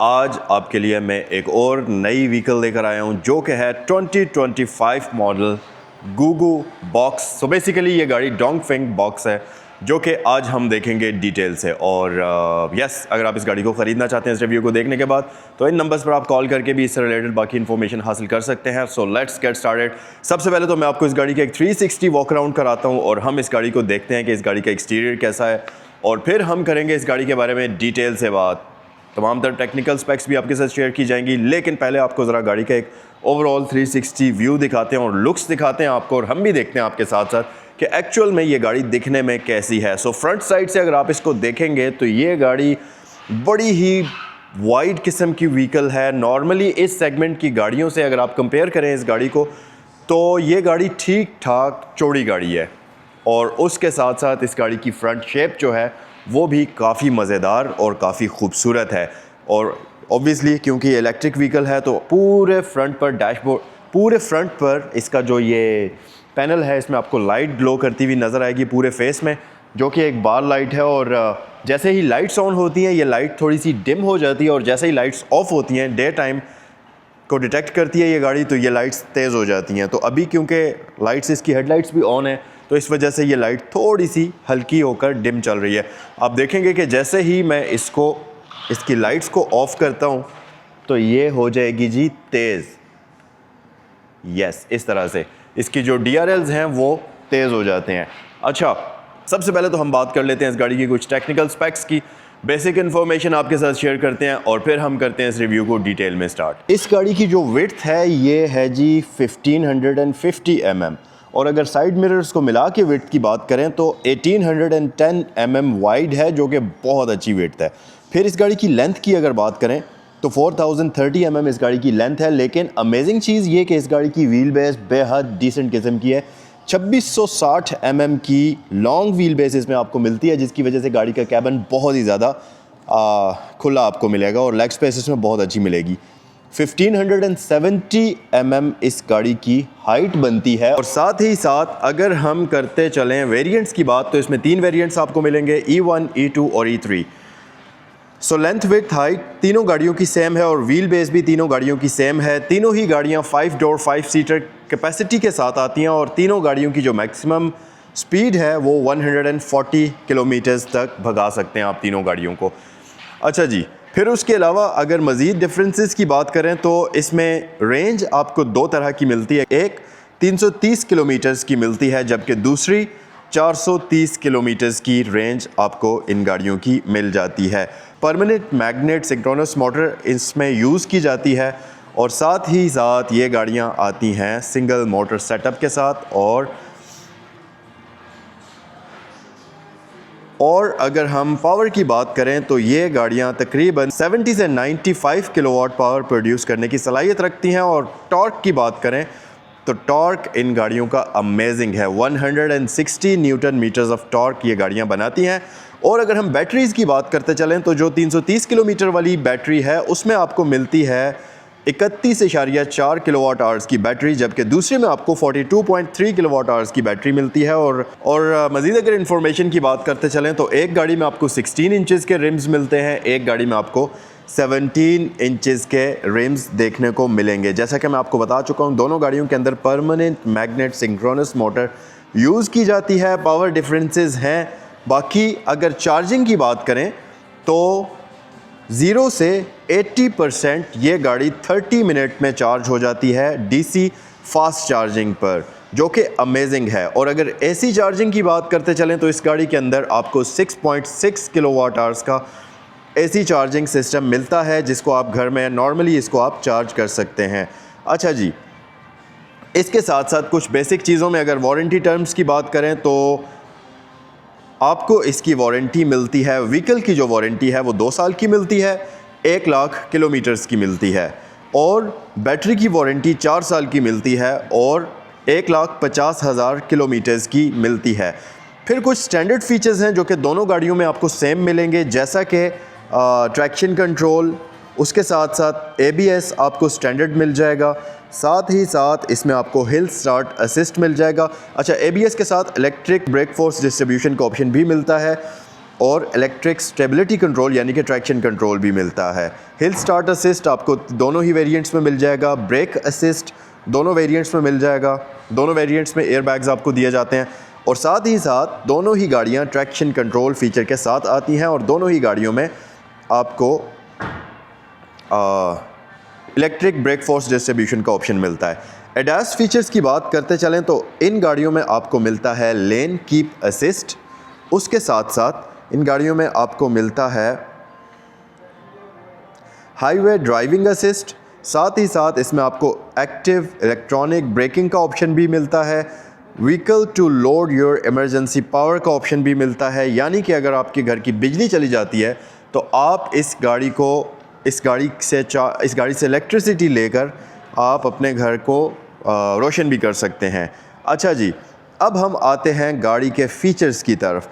आज आपके लिए मैं एक और नई व्हीकल लेकर आया हूं जो कि है 2025 model Goo Goo box. So basically ये गाड़ी डोंगफेंग बॉक्स है जो कि आज हम देखेंगे डिटेल से। और यस, अगर आप इस गाड़ी को ख़रीदना चाहते हैं इस रिव्यू को देखने के बाद तो इन नंबर्स पर आप कॉल करके भी इससे रिलेटेड बाकी इन्फॉर्मेशन हासिल कर सकते हैं। So let's get started. सबसे पहले तो मैं आपको इस गाड़ी का एक 360 वॉक अराउंड कराता हूँ और हम इस गाड़ी को देखते हैं कि इस गाड़ी का एक्सटीरियर कैसा है, और फिर हम करेंगे इस गाड़ी के बारे में डिटेल से बात। तमाम तरह टेक्निकल स्पेक्स भी आपके साथ शेयर की जाएंगी, लेकिन पहले आपको ज़रा गाड़ी का एक ओवरऑल 360 व्यू दिखाते हैं और लुक्स दिखाते हैं आपको, और हम भी देखते हैं आपके साथ साथ कि एक्चुअल में ये गाड़ी दिखने में कैसी है। सो फ्रंट साइड से अगर आप इसको देखेंगे तो ये गाड़ी बड़ी ही वाइड किस्म की व्हीकल है। नॉर्मली इस सेगमेंट की गाड़ियों से अगर आप कंपेयर करें इस गाड़ी को तो ये गाड़ी ठीक ठाक चौड़ी गाड़ी है, और उसके साथ साथ इस गाड़ी की फ्रंट शेप जो है वो भी काफ़ी मज़ेदार और काफ़ी खूबसूरत है। और ऑब्वियसली क्योंकि इलेक्ट्रिक व्हीकल है तो पूरे फ्रंट पर डैशबोर्ड, पूरे फ्रंट पर इसका जो ये पैनल है इसमें आपको लाइट ग्लो करती हुई नज़र आएगी पूरे फेस में, जो कि एक बार लाइट है। और जैसे ही लाइट्स ऑन होती हैं ये लाइट थोड़ी सी डिम हो जाती है, और जैसे ही लाइट्स ऑफ होती हैं डे टाइम को डिटेक्ट करती है ये गाड़ी तो ये लाइट्स तेज़ हो जाती हैं। तो अभी क्योंकि लाइट्स, इसकी हेडलाइट्स भी ऑन है तो इस वजह से ये लाइट थोड़ी सी हल्की होकर डिम चल रही है। आप देखेंगे कि जैसे ही मैं इसकी लाइट्स को ऑफ करता हूँ तो ये हो जाएगी जी तेज़। यस, इस तरह से इसकी जो DRLs हैं वो तेज़ हो जाते हैं। अच्छा, सबसे पहले तो हम बात कर लेते हैं इस गाड़ी की कुछ टेक्निकल स्पेक्स की। बेसिक इन्फॉर्मेशन आपके साथ शेयर करते हैं और फिर हम करते हैं इस रिव्यू को डिटेल में स्टार्ट। इस गाड़ी की जो विड्थ है ये है जी 1550 mm, और अगर साइड मिरर्स को मिला के विड्थ की बात करें तो 1810 mm वाइड है, जो कि बहुत अच्छी विड्थ है। फिर इस गाड़ी की लेंथ की अगर बात करें तो 4030 mm इस गाड़ी की लेंथ है, लेकिन अमेजिंग चीज़ ये कि इस गाड़ी की व्हील बेस बेहद डिसेंट किस्म की है। 2660 mm की लॉन्ग व्हील बेस इसमें आपको मिलती है, जिसकी वजह से गाड़ी का कैबिन बहुत ही ज़्यादा खुला आपको मिलेगा और लेग स्पेस इसमें बहुत अच्छी मिलेगी। 1570 mm इस गाड़ी की हाइट बनती है। और साथ ही साथ अगर हम करते चलें वेरिएंट्स की बात तो इसमें 3 वेरिएंट्स आपको मिलेंगे, E1, E2 और E3। So length width height तीनों गाड़ियों की सेम है और व्हील बेस भी तीनों गाड़ियों की सेम है। तीनों ही गाड़ियां 5 डोर 5 सीटर कैपेसिटी के साथ आती हैं, और तीनों गाड़ियों की जो मैक्सिमम स्पीड है वो 140 किलोमीटर्स तक भगा सकते हैं आप तीनों गाड़ियों को। अच्छा जी, फिर उसके अलावा अगर मज़ीद डिफरेंसेस की बात करें तो इसमें रेंज आपको 2 तरह की मिलती है। एक 330 किलोमीटर्स की मिलती है, जबकि दूसरी 430 किलोमीटर्स की रेंज आपको इन गाड़ियों की मिल जाती है। परमानेंट मैग्नेट सिंक्रोनस मोटर इसमें यूज़ की जाती है, और साथ ही साथ ये गाड़ियाँ आती हैं सिंगल मोटर सेटअप के साथ। और अगर हम पावर की बात करें तो ये गाड़ियाँ तकरीबन 70 से 95 किलोवाट पावर प्रोड्यूस करने की सलाहियत रखती हैं। और टॉर्क की बात करें तो टॉर्क इन गाड़ियों का अमेजिंग है, 160 न्यूटन मीटर्स ऑफ टॉर्क ये गाड़ियाँ बनाती हैं। और अगर हम बैटरीज़ की बात करते चलें तो जो 330 किलोमीटर वाली बैटरी है उसमें आपको मिलती है 31.4 किलोवाट आवर्स की बैटरी, जबकि दूसरे में आपको 42.3 किलोवाट आवर्स की बैटरी मिलती है। और मज़ीद अगर इन्फॉर्मेशन की बात करते चलें तो एक गाड़ी में आपको 16 इंचज़ के रिम्स मिलते हैं, एक गाड़ी में आपको 17 इंचज़ के रिम्स देखने को मिलेंगे। जैसा कि मैं आपको बता चुका हूँ दोनों गाड़ियों के अंदर permanent magnet synchronous motor use की जाती है। पावर डिफरेंसेस हैं। बाकी अगर चार्जिंग की बात करें तो 0 से 80% ये गाड़ी 30 मिनट में चार्ज हो जाती है DC फास्ट चार्जिंग पर, जो कि अमेजिंग है। और अगर AC चार्जिंग की बात करते चलें तो इस गाड़ी के अंदर आपको 6.6 किलोवाट आवर्स का AC चार्जिंग सिस्टम मिलता है, जिसको आप घर में नॉर्मली इसको आप चार्ज कर सकते हैं। अच्छा जी, इसके साथ साथ कुछ बेसिक चीज़ों में अगर वारंटी टर्म्स की बात करें तो आपको इसकी वारंटी मिलती है, व्हीकल की जो वारंटी है वो 2 साल की मिलती है, 1 लाख किलोमीटर्स की मिलती है। और बैटरी की वारंटी 4 साल की मिलती है और 1,50,000 किलोमीटर्स की मिलती है। फिर कुछ स्टैंडर्ड फीचर्स हैं जो कि दोनों गाड़ियों में आपको सेम मिलेंगे, जैसा कि ट्रैक्शन कंट्रोल, उसके साथ साथ ABS आपको स्टैंडर्ड मिल जाएगा। साथ ही साथ इसमें आपको हिल स्टार्ट असिस्ट मिल जाएगा। अच्छा, ABS के साथ इलेक्ट्रिक ब्रेक फोर्स डिस्ट्रीब्यूशन का ऑप्शन भी मिलता है। और इलेक्ट्रिक स्टेबिलिटी कंट्रोल यानी कि ट्रैक्शन कंट्रोल भी मिलता है। हिल स्टार्ट असिस्ट आपको दोनों ही वेरिएंट्स में मिल जाएगा। ब्रेक असिस्ट दोनों वेरिएंट्स में मिल जाएगा। दोनों वेरिएंट्स में एयर बैग्स आपको दिए जाते हैं और साथ ही साथ दोनों ही गाड़ियाँ ट्रैक्शन कंट्रोल फीचर के साथ आती हैं और दोनों ही गाड़ियों में आपको इलेक्ट्रिक ब्रेक फोर्स डिस्ट्रीब्यूशन का ऑप्शन मिलता है। एडास फीचर्स की बात करते चलें तो इन गाड़ियों में आपको मिलता है लेन कीप असिस्ट। उसके साथ साथ इन गाड़ियों में आपको मिलता है हाईवे ड्राइविंग असिस्ट। साथ ही साथ इसमें आपको एक्टिव इलेक्ट्रॉनिक ब्रेकिंग का ऑप्शन भी मिलता है। Vehicle to load your emergency power का ऑप्शन भी मिलता है, यानी कि अगर आपके घर की बिजली चली जाती है तो आप इस गाड़ी से इलेक्ट्रिसिटी लेकर आप अपने घर को रोशन भी कर सकते हैं। अच्छा जी, अब हम आते हैं गाड़ी के फ़ीचर्स की तरफ।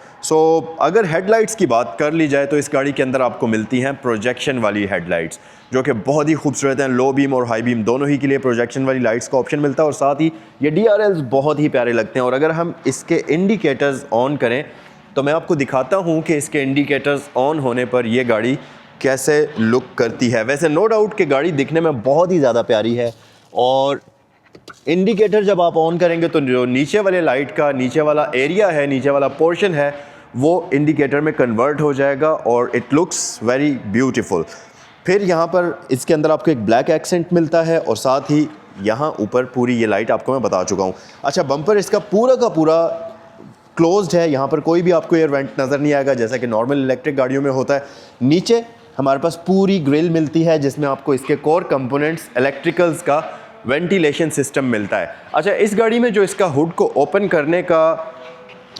अगर हेडलाइट्स की बात कर ली जाए तो इस गाड़ी के अंदर आपको मिलती हैं प्रोजेक्शन वाली हेडलाइट्स, जो कि बहुत ही खूबसूरत हैं। लो बीम और हाई बीम दोनों ही के लिए प्रोजेक्शन वाली लाइट्स का ऑप्शन मिलता है और साथ ही ये DRLs बहुत ही प्यारे लगते हैं। और अगर हम इसके इंडिकेटर्स ऑन करें तो मैं आपको दिखाता हूँ कि इसके इंडिकेटर्स ऑन होने पर ये गाड़ी कैसे लुक करती है। वैसे नो डाउट कि गाड़ी दिखने में बहुत ही ज़्यादा प्यारी है और इंडिकेटर जब आप ऑन करेंगे तो जो नीचे वाले लाइट का नीचे वाला एरिया है, नीचे वाला पोर्शन है, वो इंडिकेटर में कन्वर्ट हो जाएगा और इट लुक्स वेरी ब्यूटीफुल। फिर यहाँ पर इसके अंदर आपको एक ब्लैक एक्सेंट मिलता है और साथ ही यहाँ ऊपर पूरी ये लाइट आपको मैं बता चुका हूँ। अच्छा, बम्पर इसका पूरा का पूरा क्लोज्ड है। यहाँ पर कोई भी आपको एयर वेंट नज़र नहीं आएगा जैसा कि नॉर्मल इलेक्ट्रिक गाड़ियों में होता है। नीचे हमारे पास पूरी ग्रिल मिलती है जिसमें आपको इसके कोर कंपोनेंट्स इलेक्ट्रिकल्स का वेंटिलेशन सिस्टम मिलता है। अच्छा, इस गाड़ी में जो इसका हुड को ओपन करने का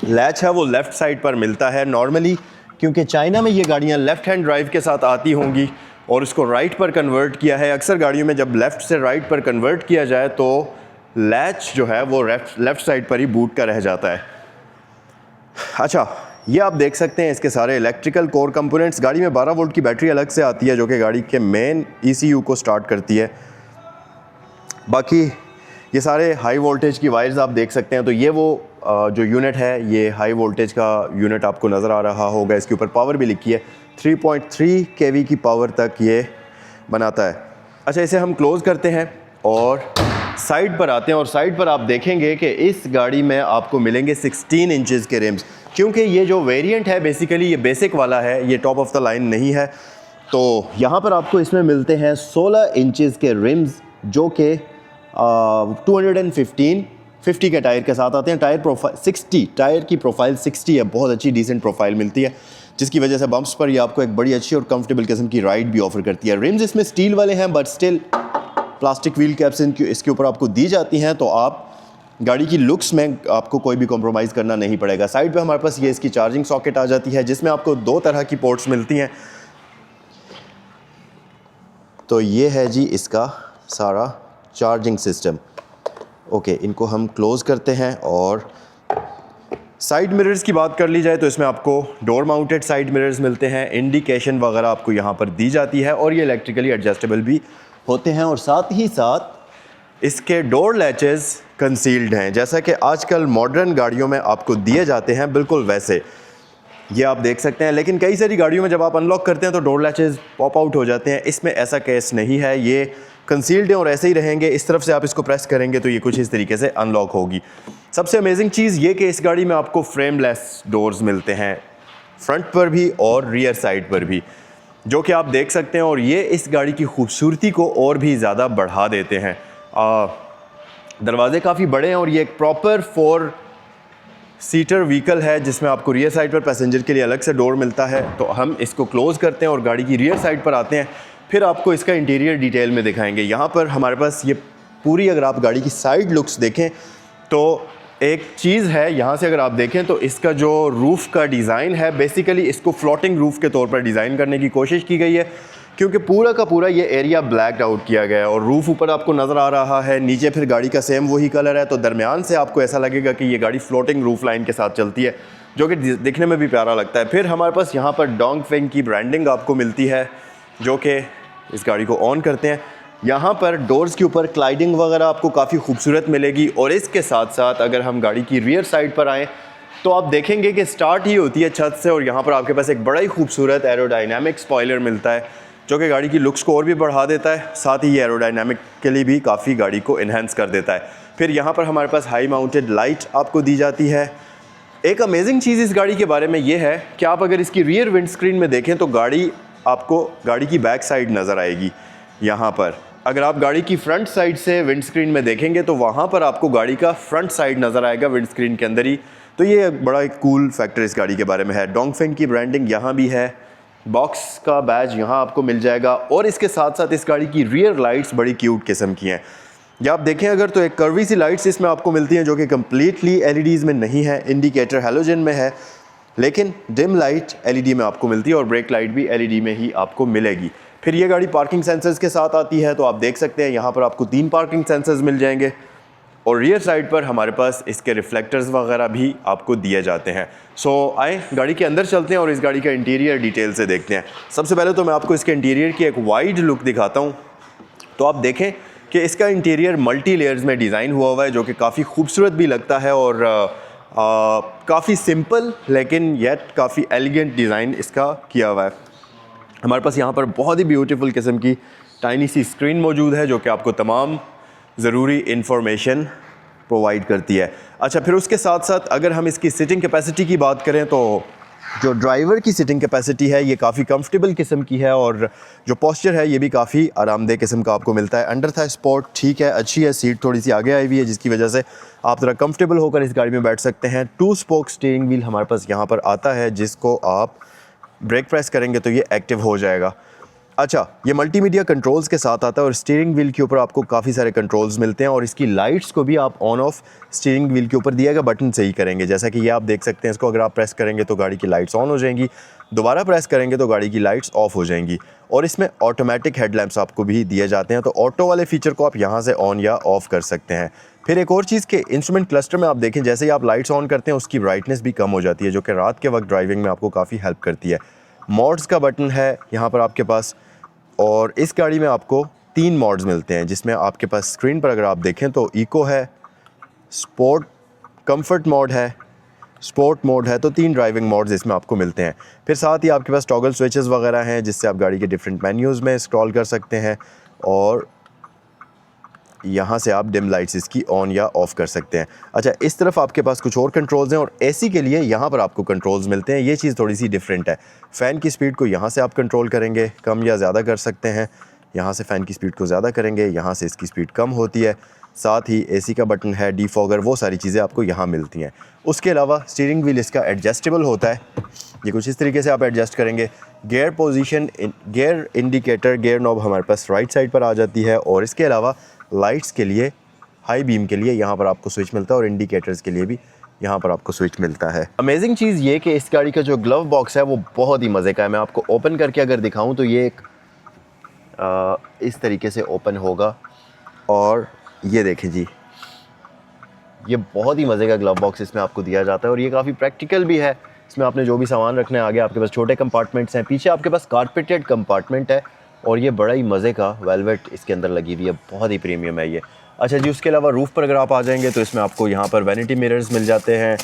लैच है वो लेफ़्ट साइड पर मिलता है नॉर्मली, क्योंकि चाइना में ये गाड़ियाँ लेफ़्ट हैंड ड्राइव के साथ आती होंगी और इसको राइट पर कन्वर्ट किया है। अक्सर गाड़ियों में जब लेफ़्ट से राइट पर कन्वर्ट किया जाए तो लैच जो है वो लेफ़्ट साइड पर ही बूट का रह जाता है। अच्छा, ये आप देख सकते हैं इसके सारे इलेक्ट्रिकल कोर कंपोनेंट्स। गाड़ी में 12 वोल्ट की बैटरी अलग से आती है जो कि गाड़ी के मेन ECU को स्टार्ट करती है। बाकी ये सारे हाई वोल्टेज की वायर्स आप देख सकते हैं। तो ये वो जो यूनिट है, ये हाई वोल्टेज का यूनिट आपको नज़र आ रहा होगा। इसके ऊपर पावर भी लिखी है, 3.3 kV की पावर तक ये बनाता है। अच्छा, इसे हम क्लोज़ करते हैं और साइड पर आते हैं और साइड पर आप देखेंगे कि इस गाड़ी में आपको मिलेंगे 16 इंचज़ के रिम्स, क्योंकि ये जो वेरिएंट है बेसिकली ये बेसिक वाला है, ये टॉप ऑफ द लाइन नहीं है। तो यहाँ पर आपको इसमें मिलते हैं 16 इंचज़ के रिम्स जो कि 250 के टायर के साथ आते हैं। टायर प्रोफाइल 60, टायर की प्रोफाइल 60 है, बहुत अच्छी डिसेंट प्रोफाइल मिलती है जिसकी वजह से बम्प्स पर ये आपको एक बड़ी अच्छी और कंफर्टेबल किस्म की राइड भी ऑफर करती है। रिम्स इसमें स्टील वाले हैं but still plastic wheel caps इसके ऊपर आपको दी जाती हैं, तो आप गाड़ी की लुक्स में आपको कोई भी कॉम्प्रोमाइज़ करना नहीं पड़ेगा। साइड पे हमारे पास ये इसकी चार्जिंग सॉकेट आ जाती है जिसमें आपको 2 तरह की पोर्ट्स मिलती हैं। तो ये है जी इसका सारा चार्जिंग सिस्टम। ओके, इनको हम क्लोज़ करते हैं और साइड मिरर्स की बात कर ली जाए तो इसमें आपको डोर माउंटेड साइड मिरर्स मिलते हैं। इंडिकेशन वगैरह आपको यहाँ पर दी जाती है और ये इलेक्ट्रिकली एडजस्टेबल भी होते हैं और साथ ही साथ इसके डोर लैचेस कंसील्ड हैं, जैसा कि आजकल मॉडर्न गाड़ियों में आपको दिए जाते हैं, बिल्कुल वैसे ये आप देख सकते हैं। लेकिन कई सारी गाड़ियों में जब आप अनलॉक करते हैं तो डोर लैचेस पॉप आउट हो जाते हैं। इसमें ऐसा केस नहीं है, ये कंसील्ड हैं और ऐसे ही रहेंगे। इस तरफ से आप इसको प्रेस करेंगे तो ये कुछ इस तरीके से अनलॉक होगी। सबसे अमेजिंग चीज़ ये कि इस गाड़ी में आपको फ्रेमलेस डोर्स मिलते हैं, फ्रंट पर भी और रियर साइड पर भी, जो कि आप देख सकते हैं और ये इस गाड़ी की खूबसूरती को और भी ज़्यादा बढ़ा देते हैं। दरवाजे काफ़ी बड़े हैं और ये एक प्रॉपर 4 सीटर व्हीकल है जिसमें आपको रियर साइड पर पैसेंजर के लिए अलग से डोर मिलता है। तो हम इसको क्लोज़ करते हैं और गाड़ी की रियर साइड पर आते हैं, फिर आपको इसका इंटीरियर डिटेल में दिखाएंगे। यहाँ पर हमारे पास ये पूरी, अगर आप गाड़ी की साइड लुक्स देखें तो एक चीज़ है, यहाँ से अगर आप देखें तो इसका जो रूफ़ का डिज़ाइन है बेसिकली इसको फ्लोटिंग रूफ़ के तौर पर डिज़ाइन करने की कोशिश की गई है, क्योंकि पूरा का पूरा ये एरिया ब्लैक आउट किया गया है और रूफ़ ऊपर आपको नज़र आ रहा है, नीचे फिर गाड़ी का सेम वही कलर है। तो दरमियान से आपको ऐसा लगेगा कि ये गाड़ी फ्लोटिंग रूफ़ लाइन के साथ चलती है, जो कि दिखने में भी प्यारा लगता है। फिर हमारे पास यहाँ पर डोंगफेंग की ब्रांडिंग आपको मिलती है, जो कि इस गाड़ी को ऑन करते हैं। यहाँ पर डोर्स के ऊपर क्लाइडिंग वगैरह आपको काफ़ी खूबसूरत मिलेगी और इसके साथ साथ अगर हम गाड़ी की रियर साइड पर आएँ तो आप देखेंगे कि स्टार्ट ही होती है छत से और यहाँ पर आपके पास एक बड़ा ही खूबसूरत एरोडाइनमिक स्पॉइलर मिलता है जो कि गाड़ी की लुक्स को और भी बढ़ा देता है, साथ ही ये एरोडाइनमिक के लिए भी काफ़ी गाड़ी को इन्हेंस कर देता है। फिर यहाँ पर हमारे पास हाई माउंटेड लाइट आपको दी जाती है। एक अमेजिंग चीज़ इस गाड़ी के बारे में ये है कि आप अगर इसकी रियर विंड स्क्रीन में देखें तो आपको गाड़ी की बैक साइड नज़र आएगी। यहाँ पर अगर आप गाड़ी की फ्रंट साइड से विंड स्क्रीन में देखेंगे तो वहाँ पर आपको गाड़ी का फ्रंट साइड नज़र आएगा विंड स्क्रीन के अंदर ही। तो ये बड़ा एक कूल फैक्टर इस गाड़ी के बारे में है। डोंगफेंग की ब्रांडिंग यहाँ भी है, बॉक्स का बैज यहाँ आपको मिल जाएगा और इसके साथ साथ इस गाड़ी की रियर लाइट्स बड़ी क्यूट किस्म की हैं। या आप देखें अगर तो एक कर्वी सी लाइट्स इसमें आपको मिलती हैं जो कि कम्प्लीटली एलईडीज़ में नहीं है, इंडिकेटर हैलोजन में है, लेकिन डिम लाइट एलईडी में आपको मिलती है और ब्रेक लाइट भी एलईडी में ही आपको मिलेगी। फिर ये गाड़ी पार्किंग सेंसर्स के साथ आती है, तो आप देख सकते हैं यहाँ पर आपको 3 पार्किंग सेंसर्स मिल जाएंगे और रियर साइड पर हमारे पास इसके रिफ्लेक्टर्स वगैरह भी आपको दिए जाते हैं। सो आए गाड़ी के अंदर चलते हैं और इस गाड़ी का इंटीरियर डिटेल से देखते हैं। सबसे पहले तो मैं आपको इसके इंटीरियर की एक वाइड लुक दिखाता हूँ। तो आप देखें कि इसका इंटीरियर मल्टी लेयर्स में डिज़ाइन हुआ है जो कि काफ़ी खूबसूरत भी लगता है और काफ़ी सिंपल लेकिन येट काफ़ी एलिगेंट डिज़ाइन इसका किया हुआ है। हमारे पास यहाँ पर बहुत ही ब्यूटीफुल किस्म की टाइनी सी स्क्रीन मौजूद है जो कि आपको तमाम ज़रूरी इंफॉर्मेशन प्रोवाइड करती है। अच्छा, फिर उसके साथ साथ अगर हम इसकी सिटिंग कैपेसिटी की बात करें तो जो ड्राइवर की सिटिंग कैपेसिटी है ये काफ़ी कंफर्टेबल किस्म की है और जो पोस्चर है ये भी काफ़ी आरामदेह किस्म का आपको मिलता है। अंडर था स्पोर्ट ठीक है, अच्छी है, सीट थोड़ी सी आगे आई हुई है जिसकी वजह से आप ज़रा कंफर्टेबल होकर इस गाड़ी में बैठ सकते हैं। 2 स्पोक स्टीयरिंग व्हील हमारे पास यहाँ पर आता है जिसको आप ब्रेक प्रेस करेंगे तो ये एक्टिव हो जाएगा। अच्छा, ये मल्टीमीडिया कंट्रोल्स के साथ आता है और स्टीयरिंग व्हील के ऊपर आपको काफ़ी सारे कंट्रोल्स मिलते हैं और इसकी लाइट्स को भी आप ऑन ऑफ स्टीयरिंग व्हील के ऊपर दिया गया बटन से ही करेंगे। जैसा कि ये आप देख सकते हैं, इसको अगर आप प्रेस करेंगे तो गाड़ी की लाइट्स ऑन हो जाएंगी, दोबारा प्रेस करेंगे तो गाड़ी की लाइट्स ऑफ हो जाएंगी। और इसमें ऑटोमेटिक हेडलैम्प्स आपको भी दिए जाते हैं, तो ऑटो वाले फीचर को आप यहाँ से ऑन या ऑफ़ कर सकते हैं। फिर एक और चीज़ के इंस्ट्रूमेंट क्लस्टर में आप देखें, जैसे ही आप लाइट्स ऑन करते हैं उसकी ब्राइटनेस भी कम हो जाती है जो कि रात के वक्त ड्राइविंग में आपको काफ़ी हेल्प करती है। मोड्स का बटन है यहाँ पर आपके पास और इस गाड़ी में आपको 3 मोड्स मिलते हैं जिसमें आपके पास स्क्रीन पर अगर आप देखें तो इको है, स्पोर्ट कंफर्ट मोड है, स्पोर्ट मोड है, तो 3 ड्राइविंग मोड्स इसमें आपको मिलते हैं। फिर साथ ही आपके पास टॉगल स्विचेस वगैरह हैं जिससे आप गाड़ी के डिफरेंट मेन्यूज़ में स्क्रॉल कर सकते हैं और यहाँ से आप डिम लाइट्स इसकी ऑन या ऑफ़ कर सकते हैं। अच्छा, इस तरफ आपके पास कुछ और कंट्रोल्स हैं और एसी के लिए यहाँ पर आपको कंट्रोल्स मिलते हैं। ये चीज़ थोड़ी सी डिफरेंट है। फ़ैन की स्पीड को यहाँ से आप कंट्रोल करेंगे, कम या ज़्यादा कर सकते हैं। यहाँ से फ़ैन की स्पीड को ज़्यादा करेंगे, यहाँ से इसकी स्पीड कम होती है। साथ ही एसी का बटन है, डीफॉगर, वो सारी चीज़ें आपको यहाँ मिलती हैं। उसके अलावा स्टीयरिंग व्हील इसका एडजस्टेबल होता है, ये कुछ इस तरीके से आप एडजस्ट करेंगे। Gear position, gear indicator, gear knob हमारे पास राइट साइड पर आ जाती है और इसके अलावा लाइट्स के लिए, हाई बीम के लिए यहाँ पर आपको स्विच मिलता है और इंडिकेटर्स के लिए भी यहाँ पर आपको स्विच मिलता है। अमेजिंग चीज़ ये कि इस गाड़ी का जो ग्लव बॉक्स है वो बहुत ही मज़े का है। मैं आपको ओपन करके अगर दिखाऊं तो ये एक इस तरीके से ओपन होगा और ये देखें जी, ये बहुत ही मज़े का ग्लव बॉक्स इसमें आपको दिया जाता है और ये काफ़ी प्रैक्टिकल भी है। इसमें आपने जो भी सामान रखना है, आगे आपके पास छोटे कंपार्टमेंट्स हैं, पीछे आपके पास कारपेटेड कंपार्टमेंट है और ये बड़ा ही मज़े का वेलवेट इसके अंदर लगी हुई है, बहुत ही प्रीमियम है ये। अच्छा जी, उसके अलावा रूफ़ पर अगर आप आ जाएंगे तो इसमें आपको यहाँ पर वैनिटी मिरर्स मिल जाते हैं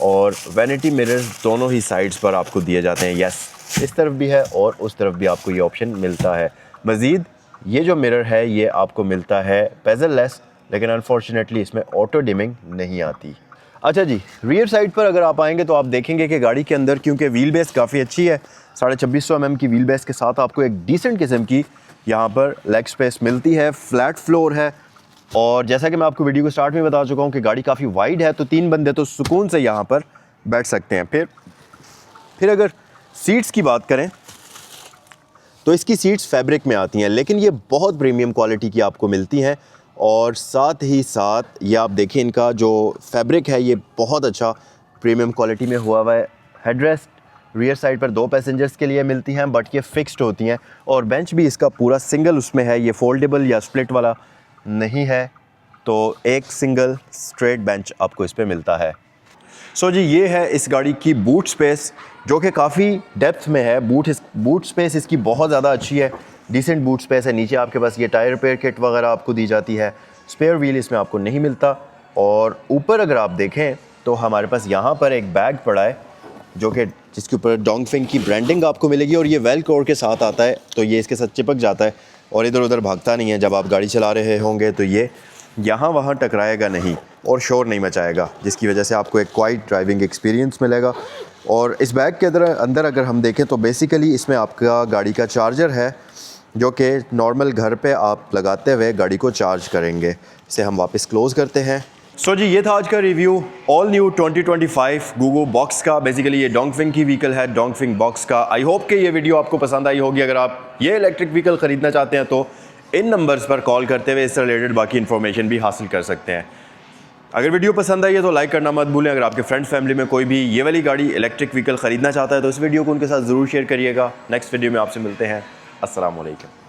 और वैनिटी मिरर्स दोनों ही साइड्स पर आपको दिए जाते हैं। यस, इस तरफ भी है और उस तरफ भी आपको ये ऑप्शन मिलता है। मज़ीद ये जो मिरर है ये आपको मिलता है बेजल लेस, लेकिन अनफॉर्चुनेटली इसमें ऑटो डिमिंग नहीं आती। अच्छा जी, रियर साइड पर अगर आप आएंगे तो आप देखेंगे कि गाड़ी के अंदर क्योंकि व्हील बेस काफ़ी अच्छी है, 2650 mm की व्हील बेस के साथ आपको एक डिसेंट किस्म की यहाँ पर लेग स्पेस मिलती है। फ्लैट फ्लोर है और जैसा कि मैं आपको वीडियो को स्टार्ट में बता चुका हूँ कि गाड़ी काफ़ी वाइड है, तो 3 बंदे तो सुकून से यहाँ पर बैठ सकते हैं। फिर अगर सीट्स की बात करें तो इसकी सीट्स फैब्रिक में आती हैं, लेकिन ये बहुत प्रीमियम क्वालिटी की आपको मिलती हैं और साथ ही साथ ये आप देखें इनका जो फैब्रिक है ये बहुत अच्छा प्रीमियम क्वालिटी में हुआ हुआ है। हेडरेस्ट रियर साइड पर 2 पैसेंजर्स के लिए मिलती हैं बट ये फिक्स्ड होती हैं और बेंच भी इसका पूरा सिंगल उसमें है, ये फोल्डेबल या स्प्लिट वाला नहीं है, तो एक सिंगल स्ट्रेट बेंच आपको इस पे मिलता है। सो जी, ये है इस गाड़ी की बूट स्पेस जो कि काफ़ी डेप्थ में है। बूट स्पेस इसकी बहुत ज़्यादा अच्छी है, डिसेंट बूट स्पेस है। नीचे आपके पास ये टायर रिपेयर किट वगैरह आपको दी जाती है। स्पेयर व्हील इसमें आपको नहीं मिलता और ऊपर अगर आप देखें तो हमारे पास यहाँ पर एक बैग पड़ा है जो कि जिसके ऊपर डोंगफिंग की ब्रांडिंग आपको मिलेगी और ये वेलक्रो के साथ आता है, तो ये इसके साथ चिपक जाता है और इधर उधर भागता नहीं है। जब आप गाड़ी चला रहे होंगे तो ये यहाँ वहाँ टकराएगा नहीं और शोर नहीं मचाएगा, जिसकी वजह से आपको एक क्वाइट ड्राइविंग एक्सपीरियंस मिलेगा। और इस बैग के अंदर अगर हम देखें तो बेसिकली इसमें आपका गाड़ी का चार्जर है, जो कि नॉर्मल घर पे आप लगाते हुए गाड़ी को चार्ज करेंगे। इसे हम वापस क्लोज़ करते हैं। सो जी, ये था आज का रिव्यू ऑल न्यू 2025 गूगो बॉक्स का। बेसिकली ये डोंगफिंग की व्हीकल है, डोंगफिंग बॉक्स का। आई होप कि ये वीडियो आपको पसंद आई होगी। अगर आप ये इलेक्ट्रिक व्हीकल ख़रीदना चाहते हैं तो इन नंबर्स पर कॉल करते हुए इससे रिलेटेड बाकी इन्फॉर्मेशन भी हासिल कर सकते हैं। अगर वीडियो पसंद आई है तो लाइक करना मत भूलें। अगर आपके फ्रेंड्स फैमिली में कोई भी ये वाली गाड़ी इलेक्ट्रिक व्हीकल ख़रीदना चाहता है तो इस वीडियो को उनके साथ ज़रूर शेयर करिएगा। नेक्स्ट वीडियो में आपसे मिलते हैं। अस्सलाम वालेकुम।